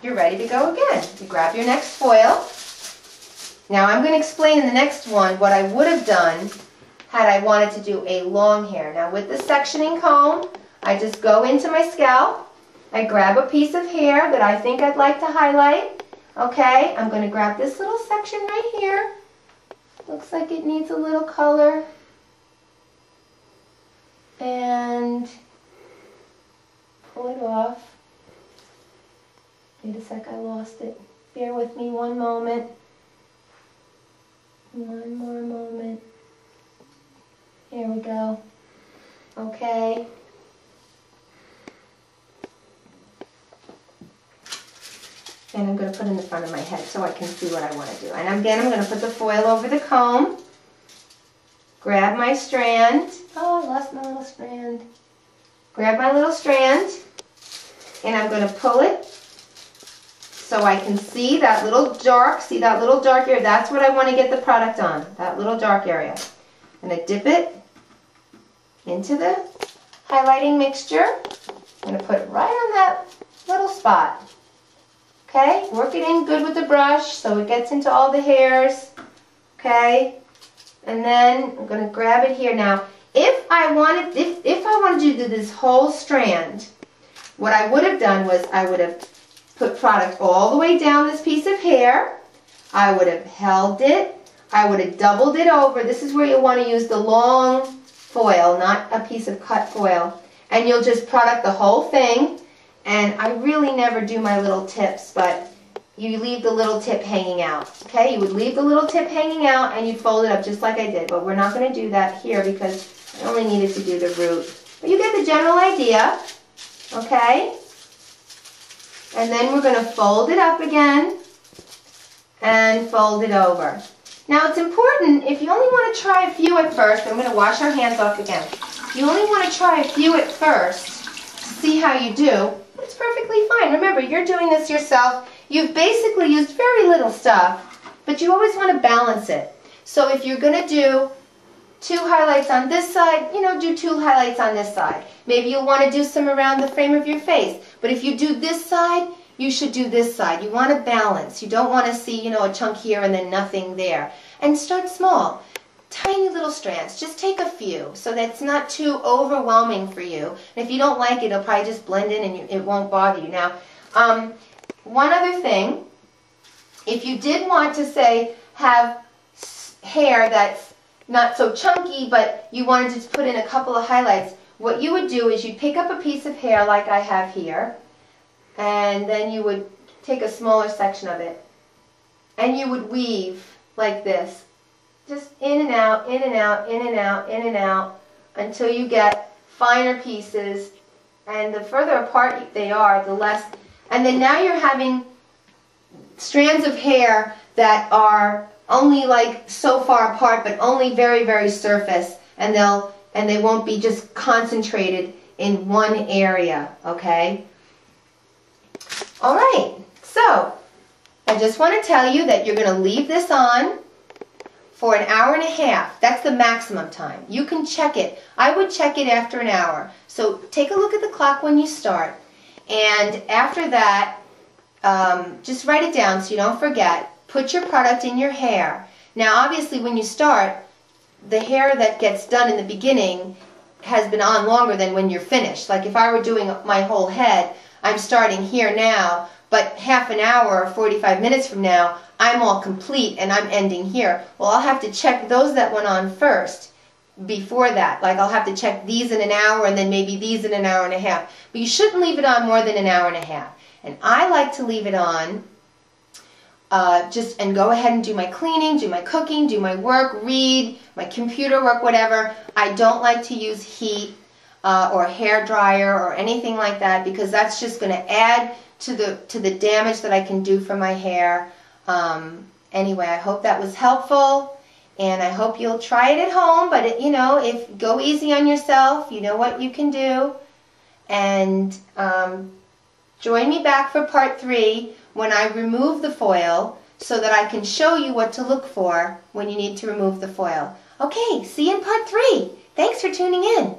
you're ready to go again. You grab your next foil. Now I'm going to explain in the next one what I would have done had I wanted to do a long hair. Now with the sectioning comb, I just go into my scalp. I grab a piece of hair that I think I'd like to highlight. Okay, I'm going to grab this little section right here. Looks like it needs a little color. And pull it off. Wait a sec, I lost it. Bear with me one moment. One more moment. Here we go. Okay. And I'm going to put it in the front of my head so I can see what I want to do. And again, I'm going to put the foil over the comb. Grab my strand. Oh, I lost my little strand. Grab my little strand. And I'm going to pull it so I can see that little dark, area? That's what I want to get the product on, that little dark area. I'm going to dip it into the highlighting mixture. I'm going to put it right on that little spot. Okay, work it in good with the brush so it gets into all the hairs. Okay, and then I'm going to grab it here. Now, if I wanted to do this whole strand, what I would have done was I would have put product all the way down this piece of hair. I would have held it. I would have doubled it over. This is where you want to use the long foil, not a piece of cut foil. And you'll just product the whole thing. And I really never do my little tips, but you leave the little tip hanging out. Okay, you would leave the little tip hanging out and you'd fold it up just like I did. But we're not going to do that here because I only needed to do the root. But you get the general idea. Okay? And then we're going to fold it up again and fold it over. Now it's important, if you only want to try a few at first, I'm going to wash our hands off again. You only want to try a few at first to see how you do. It's perfectly fine. Remember, you're doing this yourself. You've basically used very little stuff, but you always want to balance it. So if you're going to do 2 highlights on this side, do 2 highlights on this side. Maybe you'll want to do some around the frame of your face. But if you do this side, you should do this side. You want to balance. You don't want to see, a chunk here and then nothing there. And start small. Tiny little strands. Just take a few so that it's not too overwhelming for you. And if you don't like it, it'll probably just blend in and it won't bother you. Now, one other thing. If you did want to, say, have hair that's not so chunky, but you wanted to just put in a couple of highlights, what you would do is you'd pick up a piece of hair like I have here, and then you would take a smaller section of it, and you would weave like this, just in and out, in and out, in and out, in and out, until you get finer pieces, and the further apart they are, the less, and then now you're having strands of hair that are only like so far apart, but only very, very surface, and they won't be just concentrated in one area, okay? All right, so I just want to tell you that you're going to leave this on for an hour and a half. That's the maximum time. You can check it. I would check it after an hour. So take a look at the clock when you start, and after that, just write it down so you don't forget. Put your product in your hair. Now, obviously, when you start, the hair that gets done in the beginning has been on longer than when you're finished. Like if I were doing my whole head, I'm starting here now, but half an hour or 45 minutes from now, I'm all complete and I'm ending here. Well, I'll have to check those that went on first before that. Like I'll have to check these in an hour and then maybe these in an hour and a half. But you shouldn't leave it on more than an hour and a half. And I like to leave it on and go ahead and do my cleaning, do my cooking, do my work, read, my computer work, whatever. I don't like to use heat or hair dryer or anything like that because that's just going to add to the damage that I can do for my hair. Anyway, I hope that was helpful, and I hope you'll try it at home. But if go easy on yourself, you know what you can do. And join me back for part 3 when I remove the foil so that I can show you what to look for when you need to remove the foil. Okay, see you in part 3. Thanks for tuning in.